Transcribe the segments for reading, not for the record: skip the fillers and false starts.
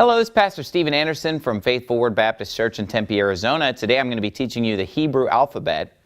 Hello, this is Pastor Steven Anderson from Faithful Word Baptist Church in Tempe, Arizona. Today I'm going to be teaching you the Hebrew alphabet.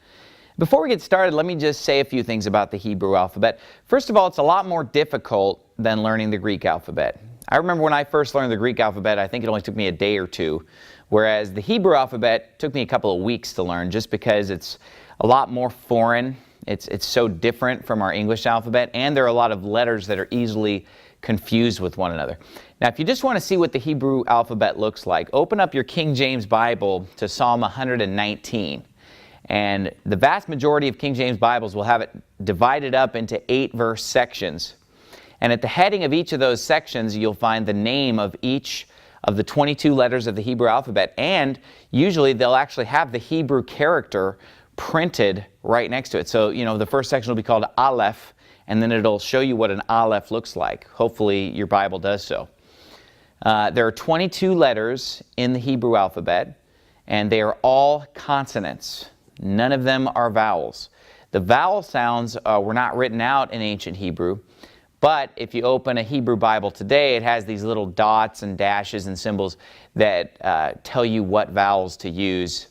Before we get started, let me just say a few things about the Hebrew alphabet. First of all, it's a lot more difficult than learning the Greek alphabet. I remember when I first learned the Greek alphabet, I think it only took me a day or two, whereas the Hebrew alphabet took me a couple of weeks to learn just because it's a lot more foreign. It's so different from our English alphabet, and there are a lot of letters that are easily confused with one another. Now, if you just want to see what the Hebrew alphabet looks like, open up your King James Bible to Psalm 119. And the vast majority of King James Bibles will have it divided up into 8 verse sections. And at the heading of each of those sections, you'll find the name of each of the 22 letters of the Hebrew alphabet. And usually they'll actually have the Hebrew character printed right next to it. So, the first section will be called Aleph, and then it'll show you what an Aleph looks like. Hopefully your Bible does so. There are 22 letters in the Hebrew alphabet, and they are all consonants. None of them are vowels. The vowel sounds were not written out in ancient Hebrew, but if you open a Hebrew Bible today, it has these little dots and dashes and symbols that tell you what vowels to use.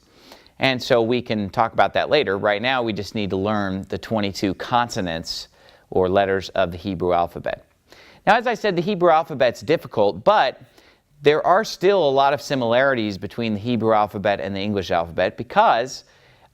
And so we can talk about that later. Right now, we just need to learn the 22 consonants or letters of the Hebrew alphabet. Now, as I said, the Hebrew alphabet's difficult, but there are still a lot of similarities between the Hebrew alphabet and the English alphabet because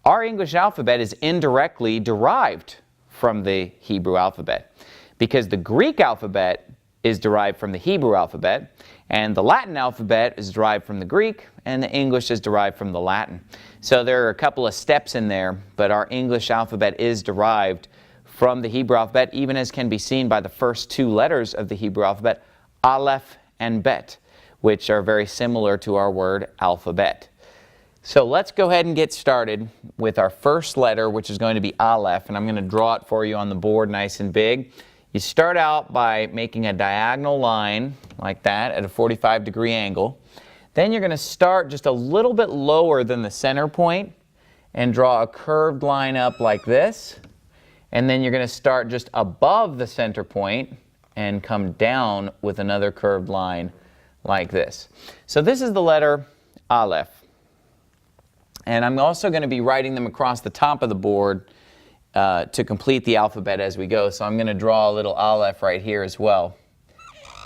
our English alphabet is indirectly derived from the Hebrew alphabet. Because the Greek alphabet is derived from the Hebrew alphabet, and the Latin alphabet is derived from the Greek, and the English is derived from the Latin. So there are a couple of steps in there, but our English alphabet is derived from the Hebrew alphabet, even as can be seen by the first 2 letters of the Hebrew alphabet, Aleph and Bet, which are very similar to our word alphabet. So let's go ahead and get started with our first letter, which is going to be Aleph, and I'm going to draw it for you on the board nice and big. You start out by making a diagonal line like that at a 45-degree angle. Then you're going to start just a little bit lower than the center point and draw a curved line up like this. And then you're going to start just above the center point and come down with another curved line like this. So this is the letter Aleph. And I'm also going to be writing them across the top of the board to complete the alphabet as we go. So I'm going to draw a little Aleph right here as well.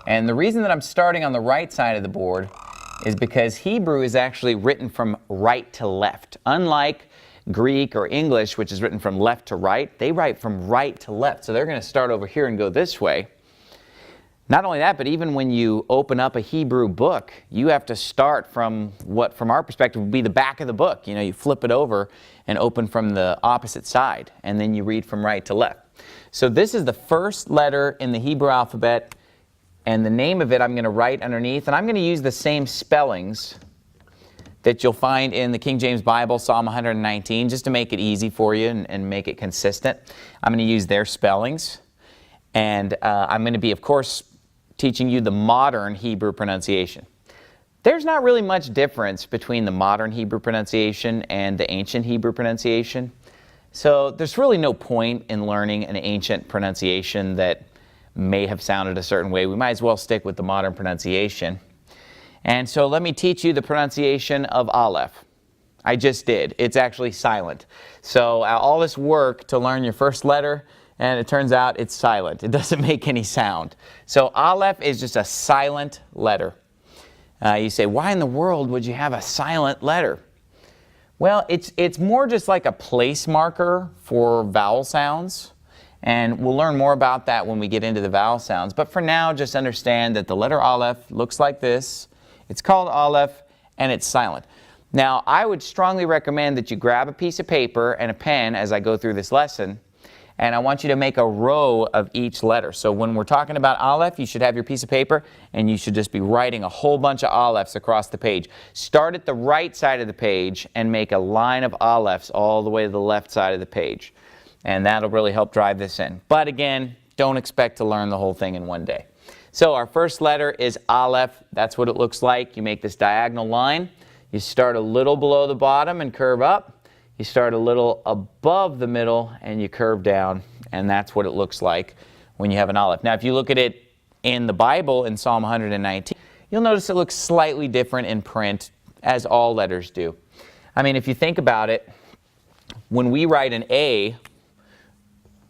And the reason that I'm starting on the right side of the board is because Hebrew is actually written from right to left. Unlike Greek or English, which is written from left to right, they write from right to left. So they're going to start over here and go this way. Not only that, but even when you open up a Hebrew book, you have to start from what, from our perspective, would be the back of the book. You flip it over and open from the opposite side, and then you read from right to left. So this is the first letter in the Hebrew alphabet, and the name of it I'm going to write underneath, and I'm going to use the same spellings that you'll find in the King James Bible, Psalm 119, just to make it easy for you and make it consistent. I'm going to use their spellings, and I'm going to be, of course, teaching you the modern Hebrew pronunciation. There's not really much difference between the modern Hebrew pronunciation and the ancient Hebrew pronunciation. So there's really no point in learning an ancient pronunciation that may have sounded a certain way. We might as well stick with the modern pronunciation. And so let me teach you the pronunciation of Aleph. I just did. It's actually silent. So all this work to learn your first letter, and it turns out it's silent. It doesn't make any sound. So Aleph is just a silent letter. You say, why in the world would you have a silent letter? Well, it's more just like a place marker for vowel sounds. And we'll learn more about that when we get into the vowel sounds. But for now, just understand that the letter Aleph looks like this. It's called Aleph, and it's silent. Now, I would strongly recommend that you grab a piece of paper and a pen as I go through this lesson, and I want you to make a row of each letter. So when we're talking about Aleph, you should have your piece of paper, and you should just be writing a whole bunch of Alephs across the page. Start at the right side of the page and make a line of Alephs all the way to the left side of the page. And that'll really help drive this in. But again, don't expect to learn the whole thing in one day. So our first letter is Aleph. That's what it looks like. You make this diagonal line. You start a little below the bottom and curve up. You start a little above the middle and you curve down. And that's what it looks like when you have an Aleph. Now, if you look at it in the Bible in Psalm 119, you'll notice it looks slightly different in print, as all letters do. I mean, if you think about it, when we write an A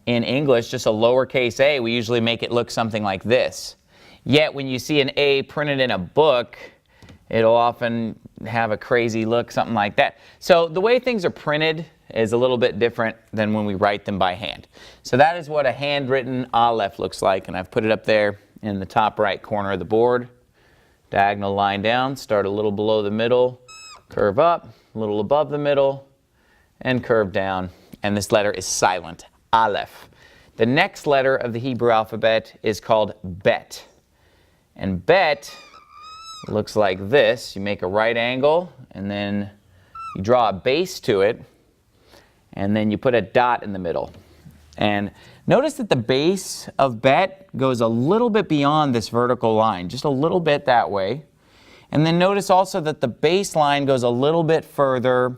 in English, just a lowercase a, we usually make it look something like this. Yet when you see an A printed in a book, it'll often have a crazy look, something like that. So the way things are printed is a little bit different than when we write them by hand. So that is what a handwritten Aleph looks like, and I've put it up there in the top right corner of the board. Diagonal line down, start a little below the middle, curve up, a little above the middle, and curve down. And this letter is silent, Aleph. The next letter of the Hebrew alphabet is called Bet. And Bet looks like this. You make a right angle, and then you draw a base to it, and then you put a dot in the middle. And notice that the base of Bet goes a little bit beyond this vertical line, just a little bit that way. And then notice also that the base line goes a little bit further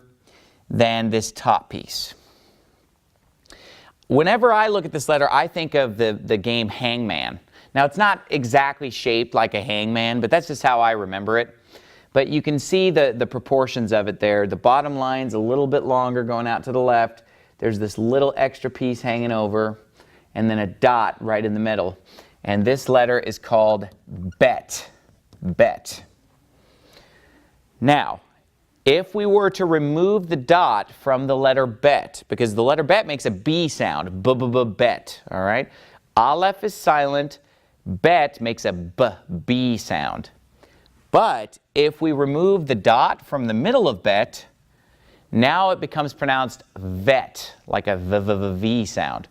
than this top piece. Whenever I look at this letter, I think of the game Hangman. Now, it's not exactly shaped like a hangman, but that's just how I remember it. But you can see the proportions of it there. The bottom line's a little bit longer going out to the left. There's this little extra piece hanging over, and then a dot right in the middle. And this letter is called Bet. Bet. Now, if we were to remove the dot from the letter Bet, because the letter Bet makes a B sound, B-B-B-Bet, all right? Aleph is silent, Bet makes a B sound. But if we remove the dot from the middle of Bet, now it becomes pronounced Vet, like a V sound.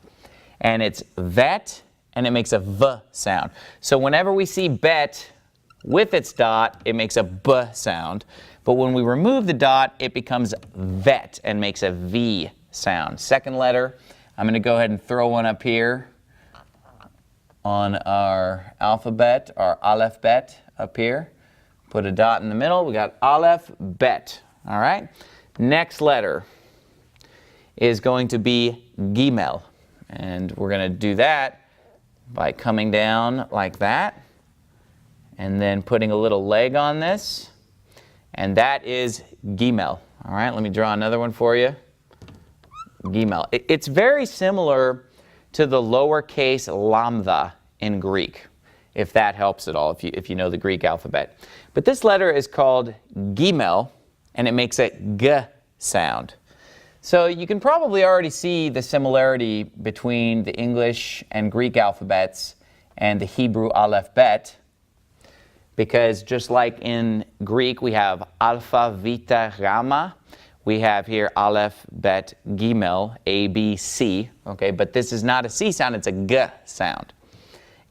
And it's Vet, and it makes a V sound. So whenever we see Bet with its dot, it makes a B sound. But when we remove the dot, it becomes Vet and makes a V sound. Second letter, I'm going to go ahead and throw one up here on our alphabet, our Aleph Bet up here. Put a dot in the middle. We got Aleph Bet. All right. Next letter is going to be Gimel. And we're going to do that by coming down like that and then putting a little leg on this. And that is Gimel. All right, let me draw another one for you. Gimel. It's very similar to the lowercase lambda in Greek, if that helps at all, if you know the Greek alphabet. But this letter is called Gimel, and it makes a G sound. So you can probably already see the similarity between the English and Greek alphabets and the Hebrew Aleph Bet, because just like in Greek we have Alpha, Beta, Gamma, we have here Aleph, Bet, Gimel, A, B, C, okay, but this is not a C sound, it's a G sound,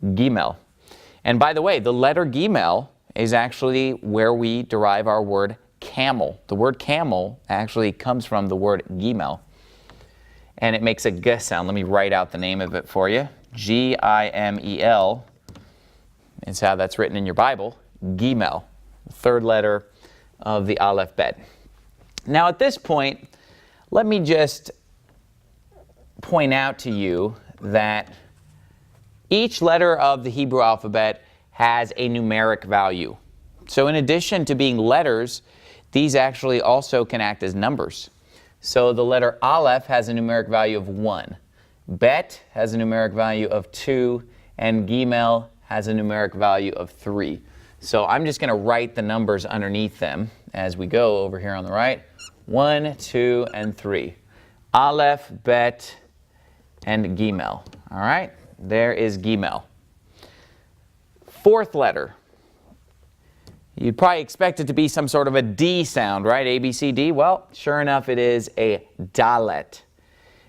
Gimel. And by the way, the letter Gimel is actually where we derive our word camel. The word camel actually comes from the word Gimel, and it makes a G sound. Let me write out the name of it for you. G-I-M-E-L is how that's written in your Bible, Gimel, the third letter of the Aleph Bet. Now at this point, let me just point out to you that each letter of the Hebrew alphabet has a numeric value. So in addition to being letters, these actually also can act as numbers. So the letter Aleph has a numeric value of 1. Bet has a numeric value of 2. And Gimel has a numeric value of 3. So I'm just going to write the numbers underneath them as we go over here on the right. 1, 2, and 3. Aleph, Bet, and Gimel. All right, there is Gimel. Fourth letter. You'd probably expect it to be some sort of a D sound, right? A, B, C, D. Well, sure enough, it is a Dalet.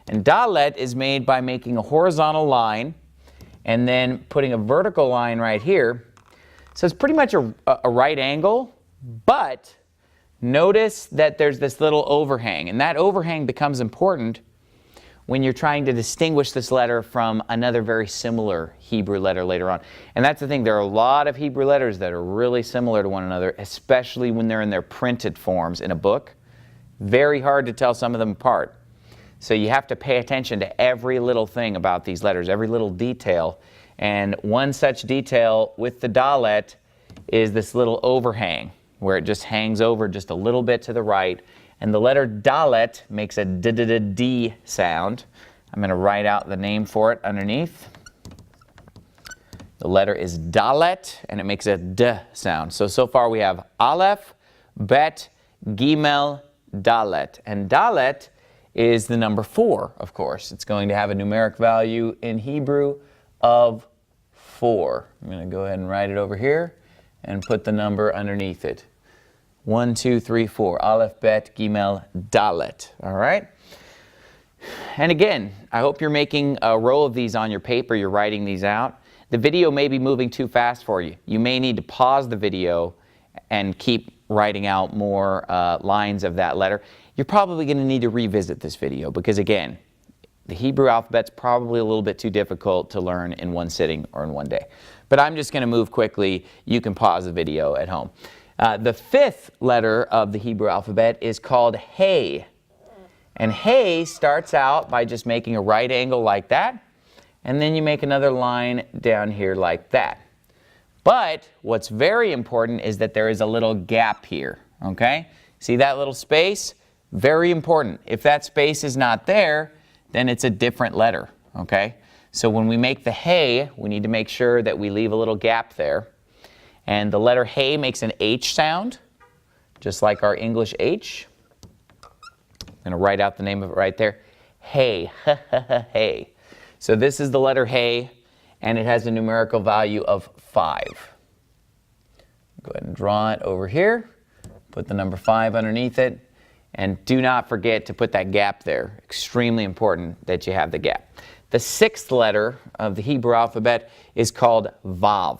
And Dalet is made by making a horizontal line and then putting a vertical line right here. So it's pretty much a right angle, but notice that there's this little overhang, and that overhang becomes important when you're trying to distinguish this letter from another very similar Hebrew letter later on. And that's the thing, there are a lot of Hebrew letters that are really similar to one another, especially when they're in their printed forms in a book. Very hard to tell some of them apart. So you have to pay attention to every little thing about these letters, every little detail. And one such detail with the Dalet is this little overhang where it just hangs over just a little bit to the right. And the letter Dalet makes a D sound. I'm going to write out the name for it underneath. The letter is Dalet, and it makes a D sound. So far we have Aleph, Bet, Gimel, Dalet. And Dalet is the number 4, of course. It's going to have a numeric value in Hebrew of 4. I'm going to go ahead and write it over here and put the number underneath it. 1, 2, 3, 4. Aleph, Bet, Gimel, Dalet. All right? And again, I hope you're making a row of these on your paper. You're writing these out. The video may be moving too fast for you. You may need to pause the video and keep writing out more lines of that letter. You're probably going to need to revisit this video because, again, the Hebrew alphabet's probably a little bit too difficult to learn in one sitting or in one day. But I'm just going to move quickly. You can pause the video at home. The 5th letter of the Hebrew alphabet is called Hey. And Hey starts out by just making a right angle like that. And then you make another line down here like that. But what's very important is that there is a little gap here, okay? See that little space? Very important. If that space is not there, then it's a different letter, okay? So when we make the Hey, we need to make sure that we leave a little gap there. And the letter Hey makes an H sound, just like our English H. I'm going to write out the name of it right there. Hey, hey. So this is the letter Hey, and it has a numerical value of 5. Go ahead and draw it over here. Put the number 5 underneath it. And do not forget to put that gap there. Extremely important that you have the gap. The 6th letter of the Hebrew alphabet is called Vav.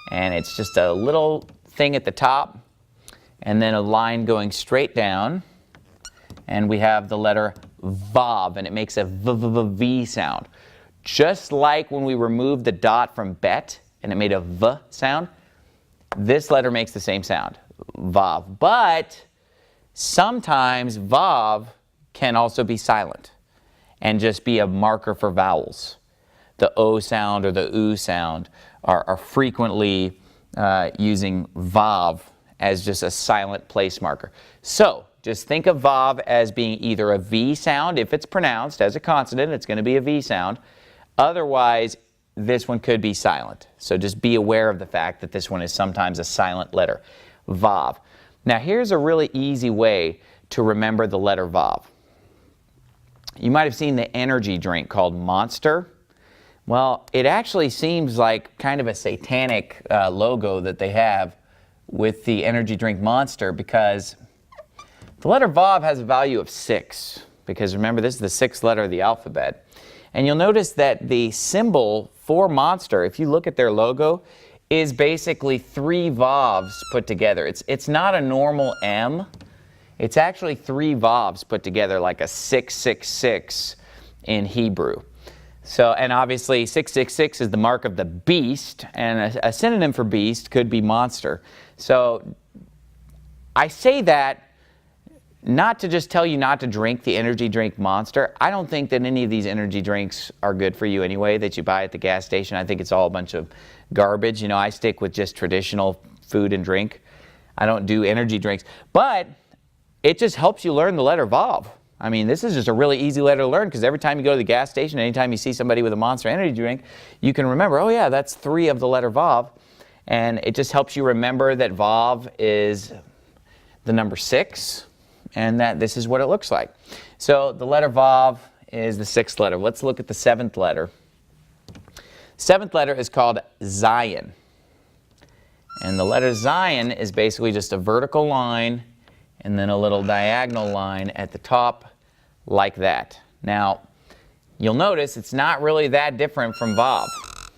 And it's just a little thing at the top, and then a line going straight down. And we have the letter Vav, and it makes a V sound. Just like when we removed the dot from Bet, and it made a V sound, this letter makes the same sound, Vav. But sometimes Vav can also be silent and just be a marker for vowels. The O sound or the U sound are frequently using Vav as just a silent place marker. So just think of Vav as being either a V sound. If it's pronounced as a consonant, it's going to be a V sound. Otherwise, this one could be silent. So just be aware of the fact that this one is sometimes a silent letter, Vav. Now here's a really easy way to remember the letter Vav. You might have seen the energy drink called Monster. Well, it actually seems like kind of a satanic logo that they have with the energy drink Monster, because the letter Vav has a value of 6, because remember, this is the 6th letter of the alphabet. And you'll notice that the symbol for Monster, if you look at their logo, is basically 3 Vavs put together. It's not a normal M. It's actually 3 Vavs put together like a 666 in Hebrew. So, and obviously 666 is the mark of the beast, and a synonym for beast could be monster. So I say that not to just tell you not to drink the energy drink Monster. I don't think that any of these energy drinks are good for you anyway that you buy at the gas station. I think it's all a bunch of garbage. You know, I stick with just traditional food and drink. I don't do energy drinks. But it just helps you learn the letter Vav. I mean, this is just a really easy letter to learn, because every time you go to the gas station, anytime you see somebody with a Monster energy drink, you can remember, oh yeah, that's 3 of the letter Vav. And it just helps you remember that Vav is the number 6. And that this is what it looks like. So the letter Vav is the 6th letter. Let's look at the 7th letter. 7th letter is called Zayin. And the letter Zayin is basically just a vertical line and then a little diagonal line at the top like that. Now, you'll notice it's not really that different from Vav.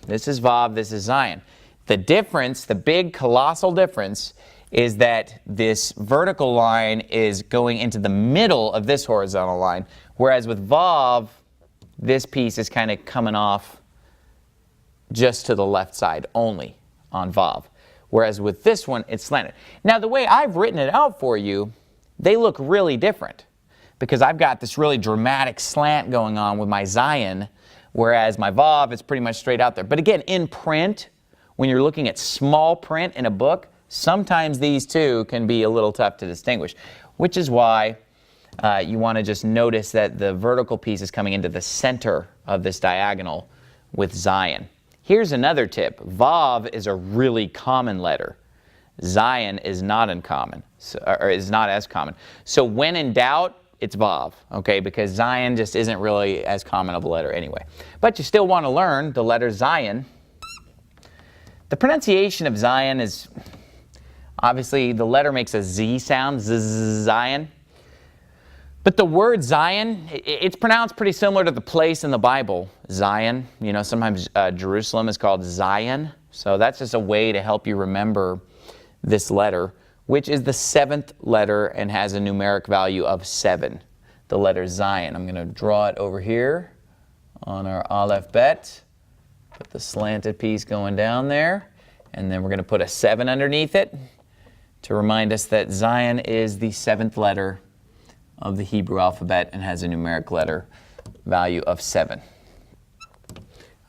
This is Vav, this is Zayin. The difference, the big colossal difference, is that this vertical line is going into the middle of this horizontal line, whereas with Vav, this piece is kind of coming off just to the left side only on Vav, whereas with this one, it's slanted. Now, the way I've written it out for you, they look really different, because I've got this really dramatic slant going on with my Zayin, whereas my Vav is pretty much straight out there. But again, in print, when you're looking at small print in a book, sometimes these two can be a little tough to distinguish, which is why you want to just notice that the vertical piece is coming into the center of this diagonal with Zayin. Here's another tip. Vav is a really common letter. Zayin is not uncommon, or is not as common. So when in doubt, it's Vav, okay? Because Zayin just isn't really as common of a letter anyway. But you still want to learn the letter Zayin. The pronunciation of Zayin is, obviously the letter makes a Z sound, Zayin. But the word Zion, it's pronounced pretty similar to the place in the Bible, Zion. You know, sometimes Jerusalem is called Zion. So that's just a way to help you remember this letter, which is the 7th letter and has a numeric value of 7, the letter Zion. I'm going to draw it over here on our Aleph Bet. Put the slanted piece going down there. And then we're going to put a 7 underneath it to remind us that Zion is the 7th letter of the Hebrew alphabet and has a numeric letter value of 7.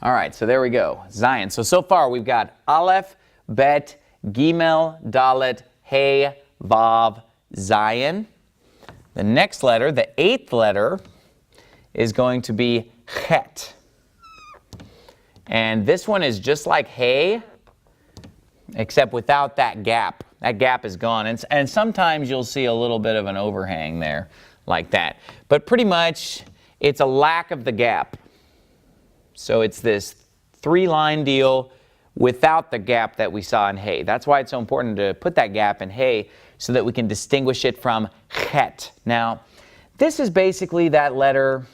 All right, so there we go, Zion. So far we've got Aleph, Bet, Gimel, Dalet, Hey, Vav, Zion. The next letter, the 8th letter, is going to be Chet. And this one is just like Hey, except without that gap. That gap is gone. And sometimes you'll see a little bit of an overhang there, like that. But pretty much, it's a lack of the gap. So it's this 3-line deal without the gap that we saw in Hey. That's why it's so important to put that gap in Hey so that we can distinguish it from Chet. Now, this is basically that letter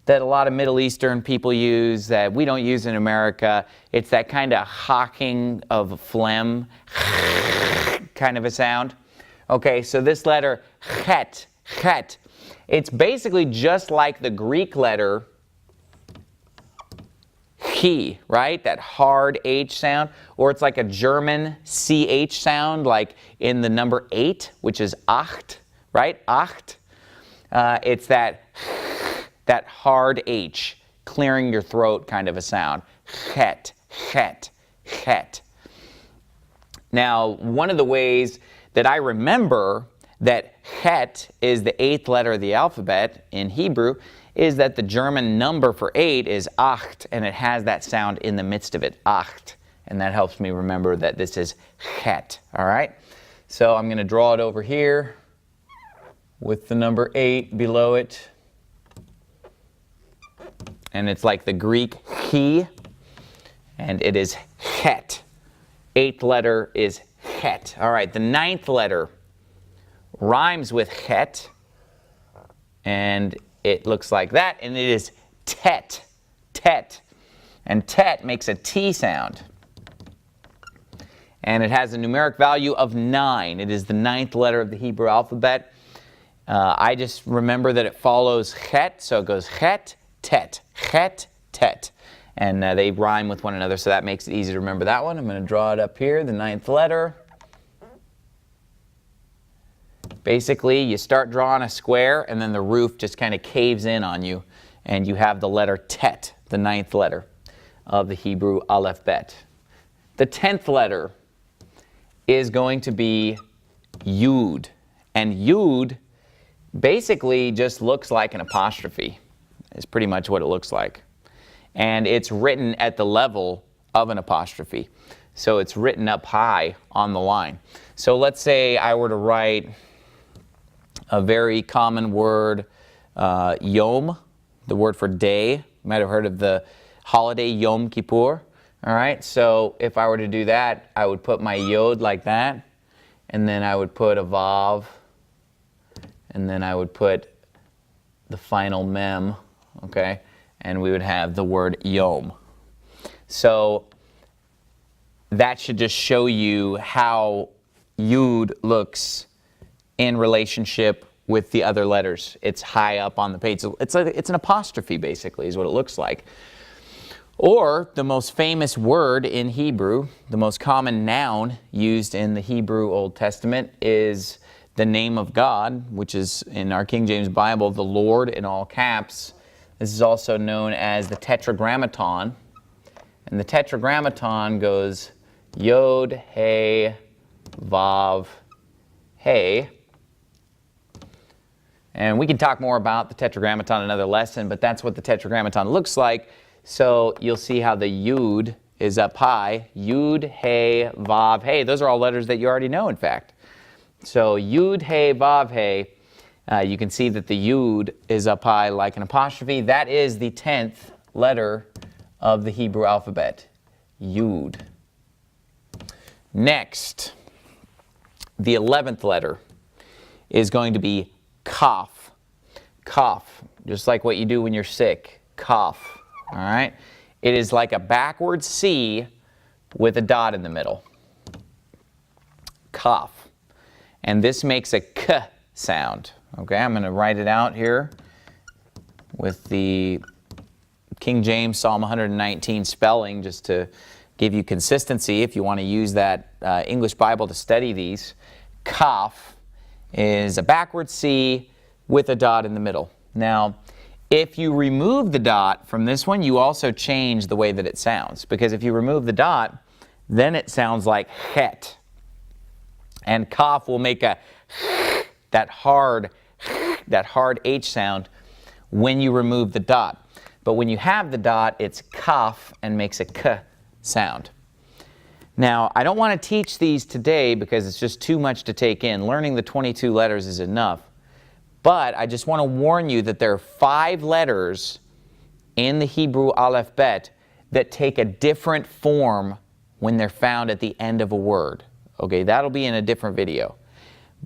that a lot of Middle Eastern people use that we don't use in America. It's that kind of hawking of phlegm kind of a sound. Okay, so this letter, Chet, Chet, it's basically just like the Greek letter He, right? That hard H sound. Or it's like a German CH sound, like in the number 8, which is Acht, right? Acht. It's that hard H, clearing your throat kind of a sound. Chet, Chet, Chet. Now, one of the ways that I remember that Chet is the 8th letter of the alphabet in Hebrew is that the German number for 8 is Acht, and it has that sound in the midst of it, Acht. And that helps me remember that this is Chet, all right? So I'm going to draw it over here with the number 8 below it. And it's like the Greek He, and it is Chet. 8th letter is Chet. All right, the 9th letter rhymes with Chet, and it looks like that, and it is Tet, Tet. And Tet makes a T sound. And it has a numeric value of 9. It is the 9th letter of the Hebrew alphabet. I just remember that it follows Chet, so it goes Chet, Tet, Chet, Tet. And they rhyme with one another, so that makes it easy to remember that one. I'm going to draw it up here, the 9th letter. Basically, you start drawing a square, and then the roof just kind of caves in on you, and you have the letter Tet, the 9th letter of the Hebrew Aleph Bet. The 10th letter is going to be Yud, and Yud basically just looks like an apostrophe. Is pretty much what it looks like. And it's written at the level of an apostrophe. So it's written up high on the line. So let's say I were to write a very common word, Yom, the word for day. You might have heard of the holiday Yom Kippur. All right, so if I were to do that, I would put my Yod like that, and then I would put a Vav, and then I would put the final Mem, okay? And we would have the word Yom. So that should just show you how Yud looks in relationship with the other letters. It's high up on the page. So it's an apostrophe, basically, is what it looks like. Or the most famous word in Hebrew, the most common noun used in the Hebrew Old Testament is the name of God, which is in our King James Bible, the Lord in all caps. This is also known as the Tetragrammaton. And the Tetragrammaton goes Yod, He, Vav, He. And we can talk more about the Tetragrammaton in another lesson, but that's what the Tetragrammaton looks like. So you'll see how the Yud is up high. Yud, He, Vav, He. Those are all letters that you already know, in fact. So Yud, He, Vav, He. You can see that the Yud is up high like an apostrophe. That is the 10th letter of the Hebrew alphabet. Yud. Next, the 11th letter is going to be Kaf. Kaf, just like what you do when you're sick. Kaf. All right? It is like a backward C with a dot in the middle. Kaf. And this makes a K sound. Okay, I'm going to write it out here with the King James Psalm 119 spelling just to give you consistency if you want to use that English Bible to study these. Kaf is a backward C with a dot in the middle. Now, if you remove the dot from this one, you also change the way that it sounds. Because if you remove the dot, then it sounds like het. And Kaf will make a that hard H sound when you remove the dot. But when you have the dot, it's Kaf and makes a K sound. Now, I don't want to teach these today because it's just too much to take in. Learning the 22 letters is enough. But I just want to warn you that there are 5 letters in the Hebrew Aleph Bet that take a different form when they're found at the end of a word. Okay, that'll be in a different video.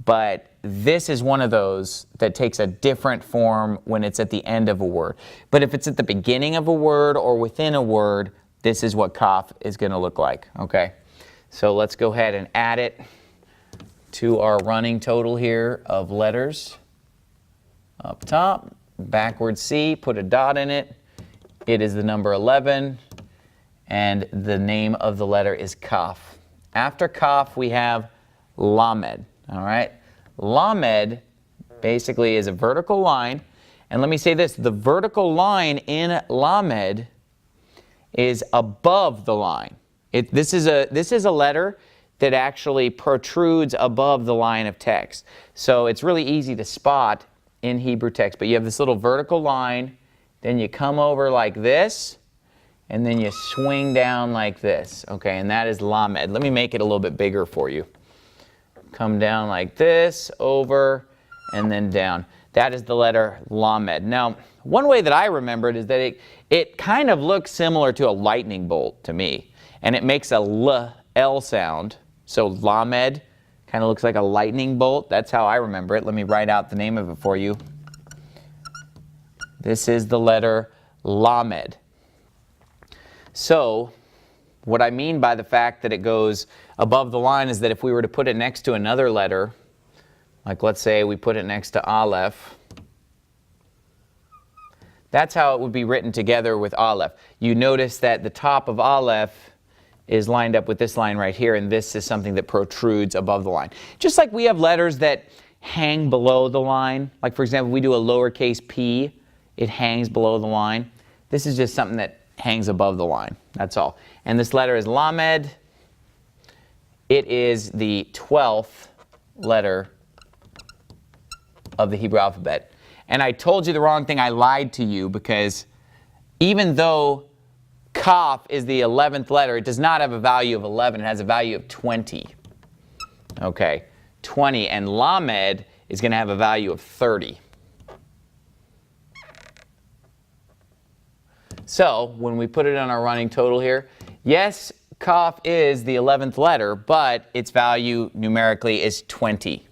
But this is one of those that takes a different form when it's at the end of a word. But if it's at the beginning of a word or within a word, this is what Kaf is going to look like. Okay, so let's go ahead and add it to our running total here of letters. Up top, backward C, put a dot in it. It is the number 11, and the name of the letter is Kaf. After Kaf, we have Lamed. All right, Lamed basically is a vertical line, and let me say this: the vertical line in Lamed is above the line. This is a letter that actually protrudes above the line of text. So it's really easy to spot in Hebrew text. But you have this little vertical line, then you come over like this, and then you swing down like this. Okay, and that is Lamed. Let me make it a little bit bigger for you. Come down like this, over, and then down. That is the letter Lamed. Now, one way that I remember it is that it kind of looks similar to a lightning bolt to me. And it makes a L sound. So Lamed kind of looks like a lightning bolt. That's how I remember it. Let me write out the name of it for you. This is the letter Lamed. So, what I mean by the fact that it goes above the line is that if we were to put it next to another letter, like let's say we put it next to Aleph, that's how it would be written together with Aleph. You notice that the top of Aleph is lined up with this line right here, and this is something that protrudes above the line. Just like we have letters that hang below the line, like for example, we do a lowercase p, it hangs below the line. This is just something that hangs above the line, that's all. And this letter is Lamed. It is the 12th letter of the Hebrew alphabet. And I told you the wrong thing, I lied to you, because even though Kaf is the 11th letter, it does not have a value of 11, it has a value of 20. Okay, 20, and Lamed is going to have a value of 30. So, when we put it on our running total here, yes, Kaf is the 11th letter, but its value numerically is 20.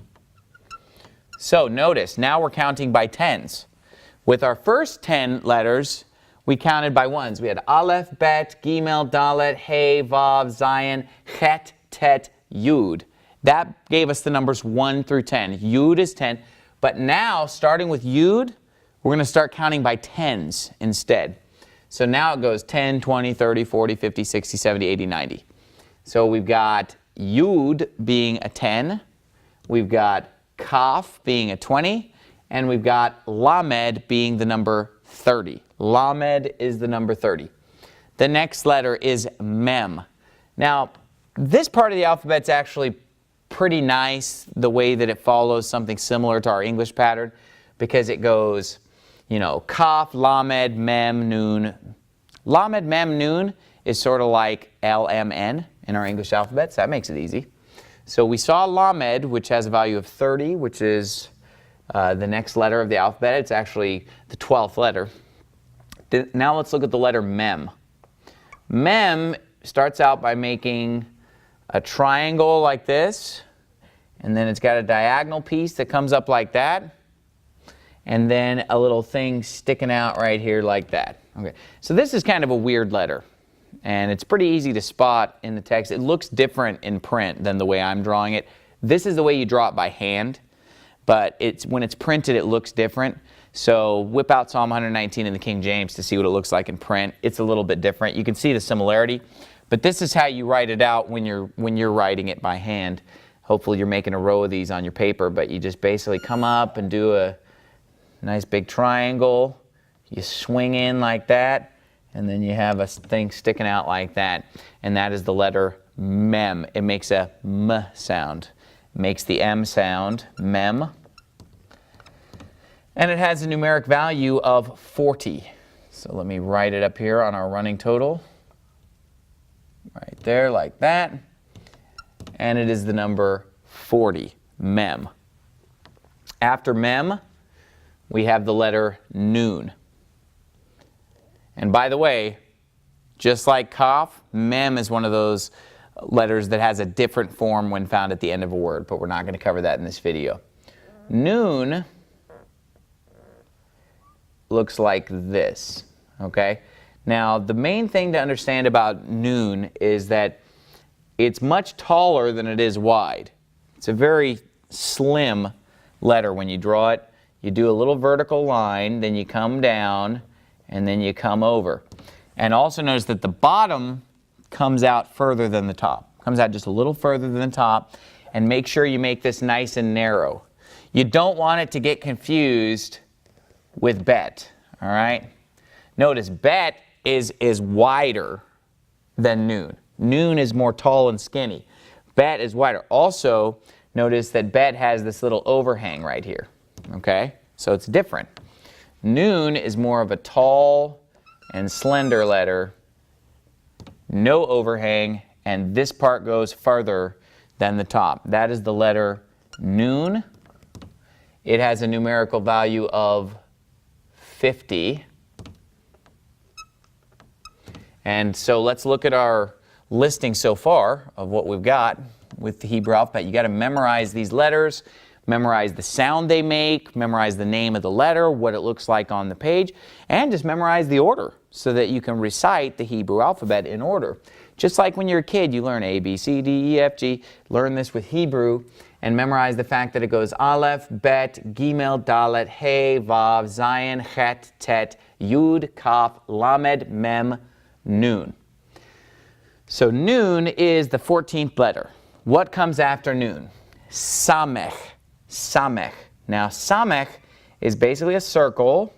So, notice, now we're counting by tens. With our first 10 letters, we counted by ones. We had Aleph, Bet, Gimel, Dalet, He, Vav, Zayin, Chet, Tet, Yud. That gave us the numbers 1 through 10. Yud is 10. But now, starting with Yud, we're going to start counting by tens instead. So now it goes 10, 20, 30, 40, 50, 60, 70, 80, 90. So we've got Yud being a 10. We've got Kaf being a 20. And we've got Lamed being the number 30. Lamed is the number 30. The next letter is Mem. Now, This part of the alphabet's actually pretty nice, the way that it follows something similar to our English pattern, because it goes, you know, Kaf, Lamed, Mem, Nun. Lamed, Mem, Nun is sort of like LMN in our English alphabet, so that makes it easy. So we saw Lamed, which has a value of 30, which is the next letter of the alphabet. It's actually the 12th letter. Now let's look at the letter Mem. Mem starts out by making a triangle like this, and then it's got a diagonal piece that comes up like that, and then a little thing sticking out right here like that. Okay, so this is kind of a weird letter, and it's pretty easy to spot in the text. It looks different in print than the way I'm drawing it. This is the way you draw it by hand, but when it's printed, it looks different. So whip out Psalm 119 in the King James to see what it looks like in print. It's a little bit different. You can see the similarity, but this is how you write it out when you're writing it by hand. Hopefully you're making a row of these on your paper, but you just basically come up and do a nice big triangle. You swing in like that, and then you have a thing sticking out like that, and that is the letter Mem. It makes a M sound. It makes the M sound, Mem. And it has a numeric value of 40. So let me write it up here on our running total. Right there, like that. And it is the number 40, Mem. After Mem, we have the letter Nun. And by the way, just like Kaf, Mem is one of those letters that has a different form when found at the end of a word, but we're not going to cover that in this video. Nun looks like this, okay? Now, the main thing to understand about Nun is that it's much taller than it is wide. It's a very slim letter when you draw it. You do a little vertical line, then you come down, and then you come over. And also notice that the bottom comes out further than the top. Comes out just a little further than the top, and make sure you make this nice and narrow. You don't want it to get confused with Bet, all right? Notice Bet is wider than Nun. Nun is more tall and skinny. Bet is wider. Also, notice that Bet has this little overhang right here, okay? So it's different. Nun is more of a tall and slender letter, no overhang, and this part goes farther than the top. That is the letter Nun. It has a numerical value of 50. And so let's look at our listing so far of what we've got with the Hebrew alphabet. You got to memorize these letters, memorize the sound they make, memorize the name of the letter, what it looks like on the page, and just memorize the order so that you can recite the Hebrew alphabet in order. Just like when you're a kid, you learn A, B, C, D, E, F, G. Learn this with Hebrew and memorize the fact that it goes Aleph, Bet, Gimel, Dalet, He, Vav, Zayin, Het, Tet, Yud, Kaf, Lamed, Mem, Nun. So Nun is the 14th letter. What comes after Nun? Samech. Samech. Now Samech is basically a circle,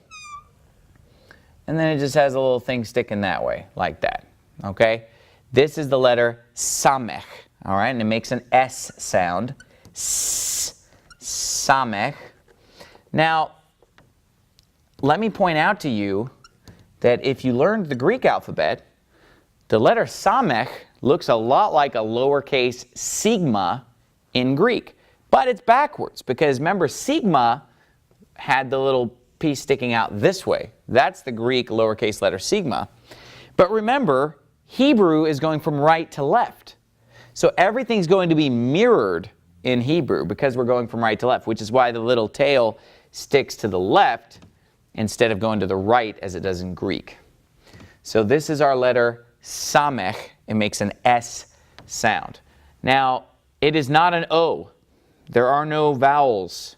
and then it just has a little thing sticking that way, like that. Okay? This is the letter Samech. All right? And it makes an S sound. Samech. Now, let me point out to you that if you learned the Greek alphabet, the letter Samech looks a lot like a lowercase sigma in Greek. But it's backwards because remember, sigma had the little piece sticking out this way. That's the Greek lowercase letter sigma. But remember, Hebrew is going from right to left. So everything's going to be mirrored in Hebrew because we're going from right to left, which is why the little tail sticks to the left instead of going to the right as it does in Greek. So this is our letter Samech. It makes an S sound. Now, it is not an O. There are no vowels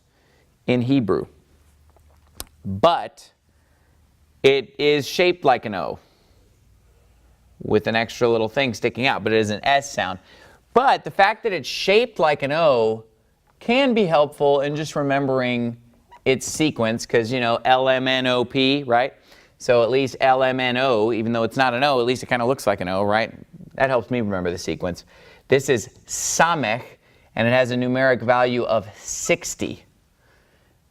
in Hebrew. But it is shaped like an O with an extra little thing sticking out, but it is an S sound. But the fact that it's shaped like an O can be helpful in just remembering its sequence, because, you know, LMNOP, right? So at least LMNO, even though it's not an O, at least it kind of looks like an O, right? That helps me remember the sequence. This is samech, and it has a numeric value of 60.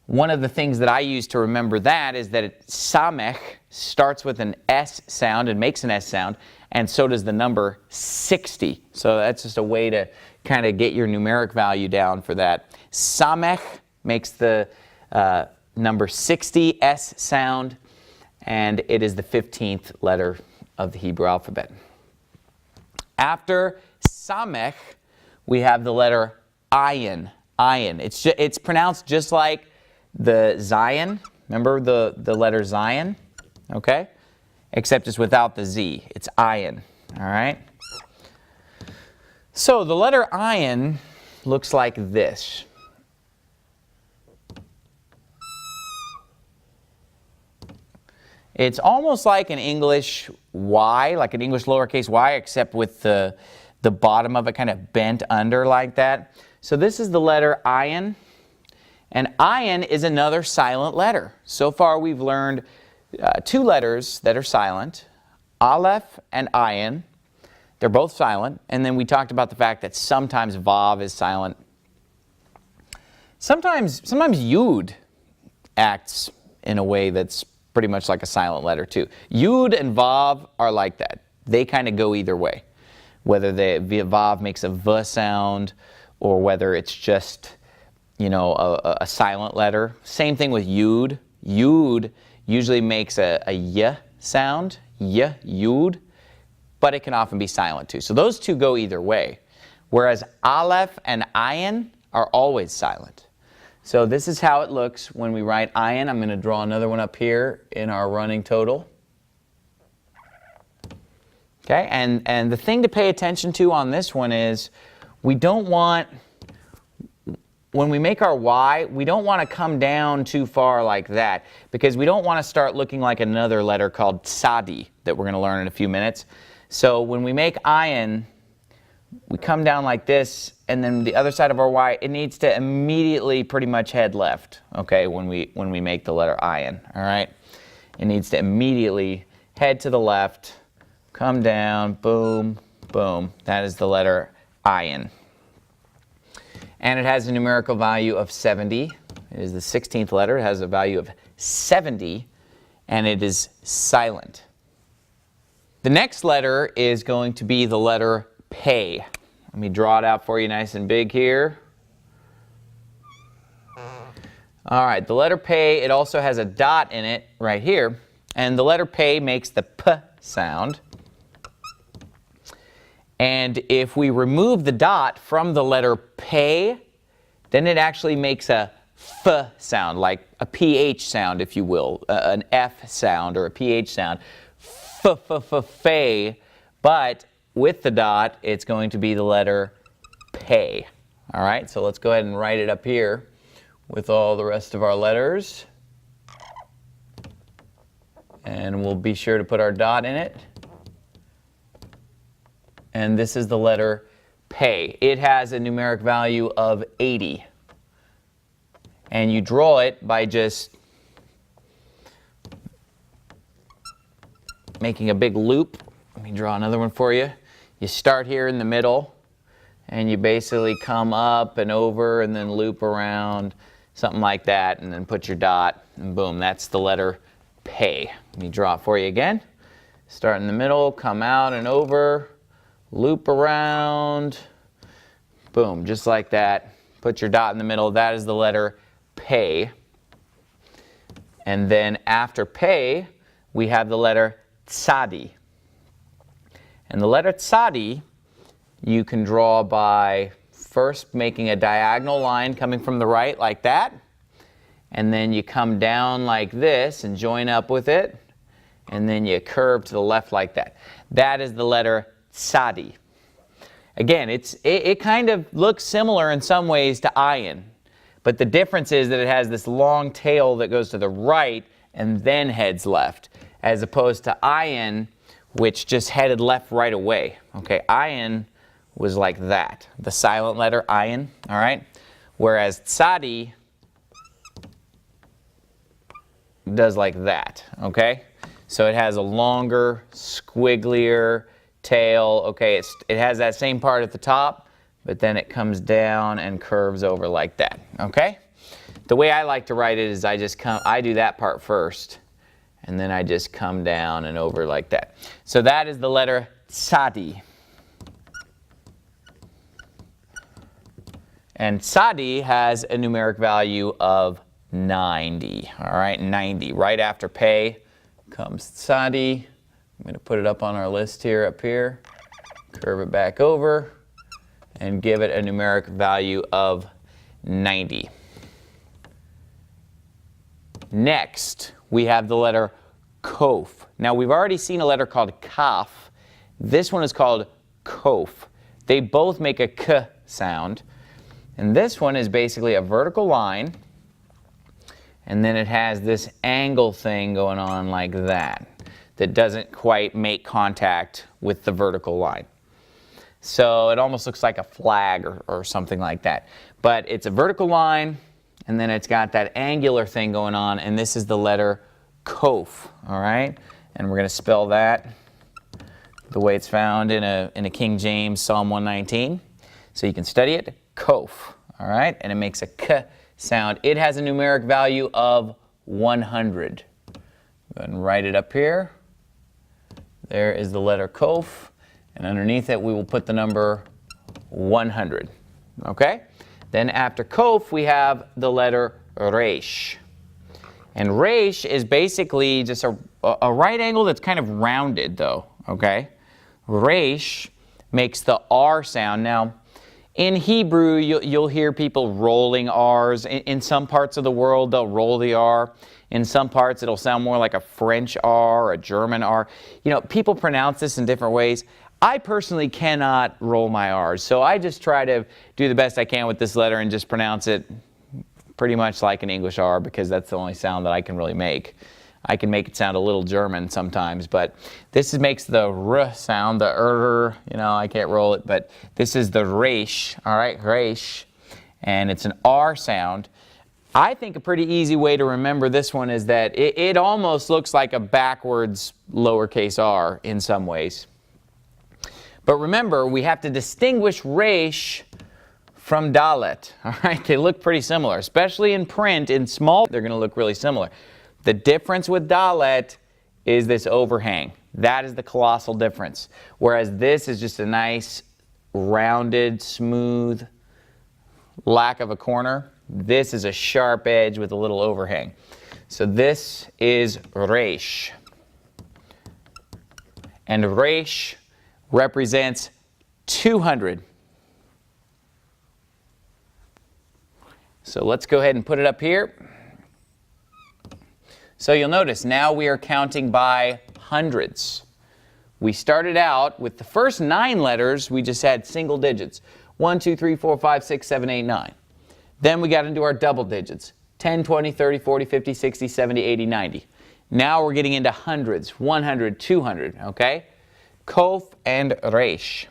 One of the things that I use to remember that is that samech starts with an S sound and makes an S sound, and so does the number 60. So that's just a way to kind of get your numeric value down for that. Samech makes the number 60 S sound, and it is the 15th letter of the Hebrew alphabet. After samech, we have the letter ayin. Ayin. It's pronounced just like the Zion. Remember the letter Zion? Okay? Except it's without the Z. It's ayin. All right? So the letter ayin looks like this. It's almost like an English Y, like an English lowercase y, except with the bottom of it kind of bent under like that. So this is the letter ayin. And ayin is another silent letter. So far we've learned two letters that are silent, aleph and ayin. They're both silent. And then we talked about the fact that sometimes vav is silent. Sometimes yud acts in a way that's pretty much like a silent letter too. Yud and vav are like that. They kind of go either way. Whether the vav makes a v sound or whether it's just, you know, a silent letter. Same thing with yud. Yud usually makes a y sound, yud, but it can often be silent too. So those two go either way. Whereas aleph and ayin are always silent. So this is how it looks when we write ayin. I'm going to draw another one up here in our running total. Okay, and the thing to pay attention to on this one is we don't want, when we make our Y, we don't want to come down too far like that because we don't want to start looking like another letter called tsadi that we're going to learn in a few minutes. So when we make ayin, we come down like this, and then the other side of our Y, it needs to immediately pretty much head left, okay, when we make the letter ayin, all right? It needs to immediately head to the left, come down, boom, boom. That is the letter ayin. And it has a numerical value of 70. It is the 16th letter. It has a value of 70, and it is silent. The next letter is going to be the letter Pei. Let me draw it out for you nice and big here. All right, the letter Pei, it also has a dot in it right here. And the letter Pei makes the P sound. And if we remove the dot from the letter Pei, then it actually makes a F sound, like a PH sound, if you will, an F sound or a PH sound. F-F-F-Fei. But with the dot, it's going to be the letter Pei. All right, so let's go ahead and write it up here with all the rest of our letters. And we'll be sure to put our dot in it. And this is the letter Pei. It has a numeric value of 80. And you draw it by just making a big loop. Let me draw another one for you. You start here in the middle, and you basically come up and over and then loop around, something like that, and then put your dot, and boom, that's the letter Pei. Let me draw it for you again. Start in the middle, come out and over, loop around, boom, just like that. Put your dot in the middle. That is the letter Pei. And then after Pei, we have the letter Tsadi. And the letter Tsadi, you can draw by first making a diagonal line coming from the right like that. And then you come down like this and join up with it. And then you curve to the left like that. That is the letter Tsadi. Again, it kind of looks similar in some ways to ayin. But the difference is that it has this long tail that goes to the right and then heads left. As opposed to ayin, which just headed left right away. Okay, ayin was like that, the silent letter ayin, all right? Whereas tsadi does like that, okay? So it has a longer, squigglier tail. Okay, it has that same part at the top, but then it comes down and curves over like that. Okay? The way I like to write it is I do that part first, and then I just come down and over like that. So that is the letter Tzadi. And Tzadi has a numeric value of 90. All right, 90. Right after Pei comes Tzadi. I'm going to put it up on our list here, up here, curve it back over, and give it a numeric value of 90. Next, we have the letter Kof. Now, we've already seen a letter called Kaf. This one is called Kof. They both make a K sound. And this one is basically a vertical line, and then it has this angle thing going on like that doesn't quite make contact with the vertical line. So it almost looks like a flag or something like that. But it's a vertical line, and then it's got that angular thing going on, and this is the letter Kof, all right? And we're going to spell that the way it's found in a King James Psalm 119. So you can study it, Kof, all right? And it makes a K sound. It has a numeric value of 100. Go ahead and write it up here. There is the letter Kof, and underneath it we will put the number 100, okay? Then after Kof we have the letter Resh. And Resh is basically just a right angle that's kind of rounded though, okay? Resh makes the R sound. Now, in Hebrew, you'll hear people rolling R's. In some parts of the world, they'll roll the R. In some parts, it'll sound more like a French R or a German R. You know, people pronounce this in different ways. I personally cannot roll my R's, so I just try to do the best I can with this letter and just pronounce it pretty much like an English R, because that's the only sound that I can really make. I can make it sound a little German sometimes, but this makes the R sound, the you know, I can't roll it, but this is the Resh, all right, Resh, and it's an R sound. I think a pretty easy way to remember this one is that it almost looks like a backwards lowercase r in some ways. But remember, we have to distinguish Resh from Dalet, all right? They look pretty similar, especially in print. In small, they're going to look really similar. The difference with Dalet is this overhang. That is the colossal difference. Whereas this is just a nice, rounded, smooth, lack of a corner. This is a sharp edge with a little overhang. So this is Resh. And Resh represents 200. So let's go ahead and put it up here. So you'll notice now we are counting by hundreds. We started out with the first 9 letters, we just had single digits. 1, 2, 3, 4, 5, 6, 7, 8, 9. Then we got into our double digits. 10, 20, 30, 40, 50, 60, 70, 80, 90. Now we're getting into hundreds, 100, 200, okay? Kof and Resh.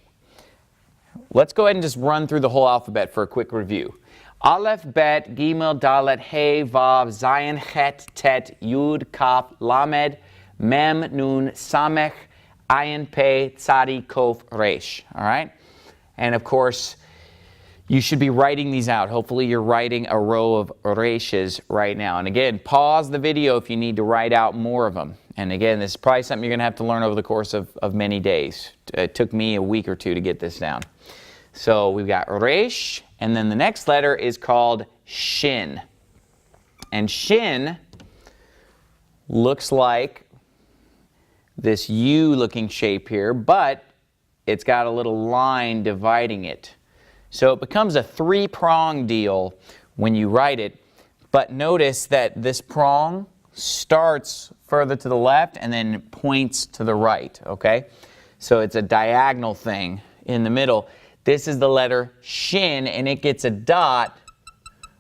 Let's go ahead and just run through the whole alphabet for a quick review. Aleph, Bet, Gimel, Dalet, Hey, Vav, Zayin, Chet, Tet, Yud, Kaf, Lamed, Mem, Nun, Samech, Ayin, Pei, Tzadi, Kof, Resh. All right? And of course, you should be writing these out. Hopefully you're writing a row of Reshes right now. And again, pause the video if you need to write out more of them. And again, this is probably something you're going to have to learn over the course of many days. It took me a week or two to get this down. So we've got Resh, and then the next letter is called Shin. And Shin looks like this U-looking shape here, but it's got a little line dividing it. So it becomes a 3-prong deal when you write it, but notice that this prong starts further to the left and then points to the right, okay? So it's a diagonal thing in the middle. This is the letter Shin, and it gets a dot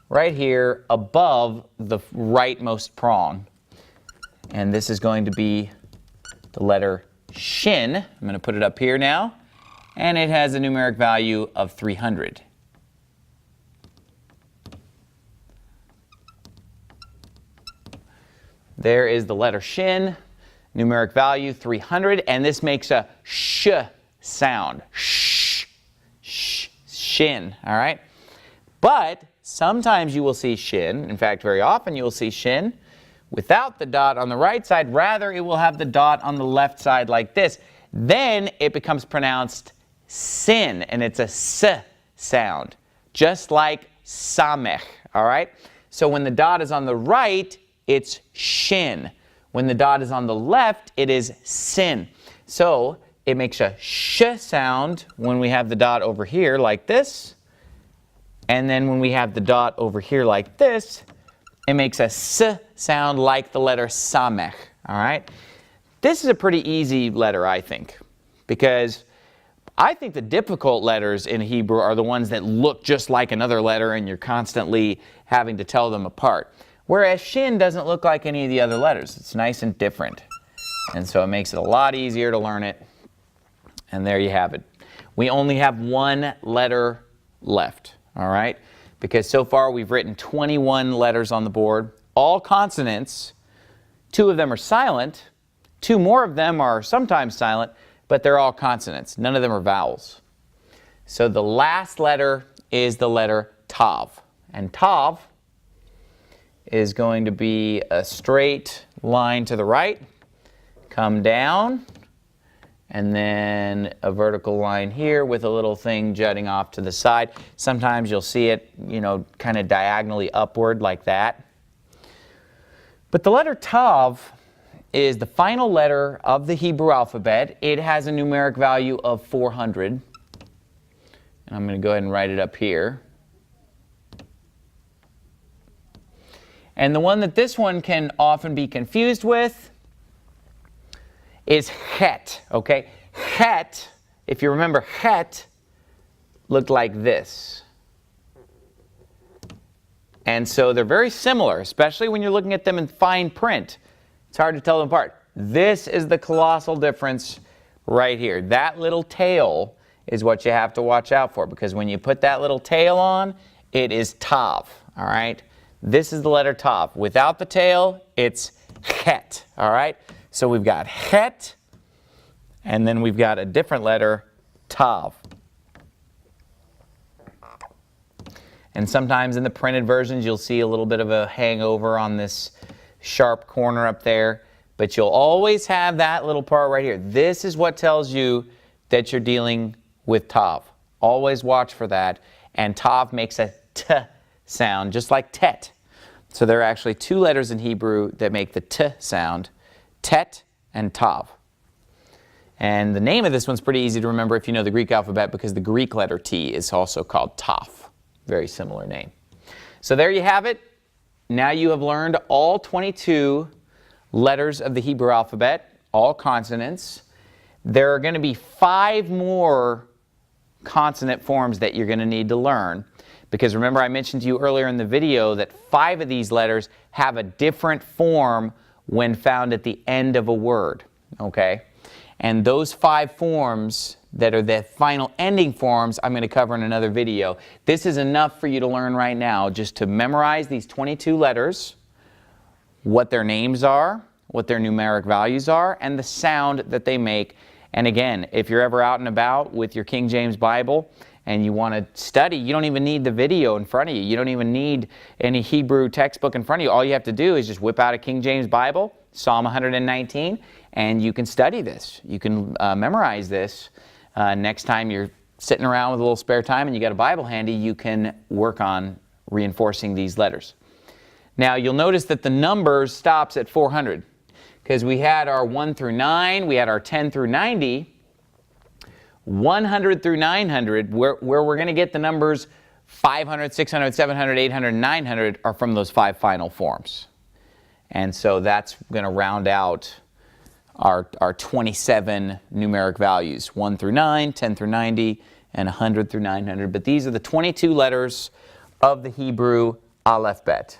right here above the rightmost prong. And this is going to be the letter Shin. I'm going to put it up here now. And it has a numeric value of 300. There is the letter Shin, numeric value 300, and this makes a sh sound. Shin, all right? But sometimes you will see shin. In fact, very often you will see shin without the dot on the right side. Rather, it will have the dot on the left side like this. Then it becomes pronounced sin, and it's a s sound, just like samech, all right? So when the dot is on the right, it's shin. When the dot is on the left, it is sin. So it makes a sh sound when we have the dot over here like this. And then when we have the dot over here like this, it makes a s sound like the letter samech, all right? This is a pretty easy letter, I think, because I think the difficult letters in Hebrew are the ones that look just like another letter and you're constantly having to tell them apart. Whereas shin doesn't look like any of the other letters. It's nice and different. And so it makes it a lot easier to learn it. And there you have it. We only have one letter left, all right? Because so far we've written 21 letters on the board, all consonants. 2 of them are silent. 2 more of them are sometimes silent, but they're all consonants. None of them are vowels. So the last letter is the letter tav. And tav is going to be a straight line to the right, come down, and then a vertical line here with a little thing jutting off to the side. Sometimes you'll see it, you know, kind of diagonally upward like that. But the letter tav is the final letter of the Hebrew alphabet. It has a numeric value of 400. And I'm going to go ahead and write it up here. And the one that this one can often be confused with is het, okay? Het, if you remember, het looked like this. And so they're very similar, especially when you're looking at them in fine print. It's hard to tell them apart. This is the colossal difference right here. That little tail is what you have to watch out for, because when you put that little tail on, it is tav, all right? This is the letter tav. Without the tail, it's het, all right? So we've got het, and then we've got a different letter, tav. And sometimes in the printed versions, you'll see a little bit of a hangover on this sharp corner up there, but you'll always have that little part right here. This is what tells you that you're dealing with tav. Always watch for that. And tav makes a t sound, just like tet. So there are actually 2 letters in Hebrew that make the t sound, tet and tav. And the name of this one's pretty easy to remember if you know the Greek alphabet, because the Greek letter T is also called taf. Very similar name. So there you have it. Now you have learned all 22 letters of the Hebrew alphabet, all consonants. There are going to be 5 more consonant forms that you're going to need to learn, because remember I mentioned to you earlier in the video that 5 of these letters have a different form when found at the end of a word, okay? And those 5 forms that are the final ending forms I'm going to cover in another video. This is enough for you to learn right now, just to memorize these 22 letters, what their names are, what their numeric values are, and the sound that they make. And again, if you're ever out and about with your King James Bible and you want to study, you don't even need the video in front of you. You don't even need any Hebrew textbook in front of you. All you have to do is just whip out a King James Bible, Psalm 119, and you can study this. You can memorize this. Next time you're sitting around with a little spare time and you got a Bible handy, you can work on reinforcing these letters. Now you'll notice that the numbers stops at 400, because we had our 1 through 9, we had our 10 through 90, 100 through 900, where we're going to get the numbers 500, 600, 700, 800, 900 are from those 5 final forms. And so that's going to round out our 27 numeric values, 1 through 9, 10 through 90, and 100 through 900. But these are the 22 letters of the Hebrew alphabet.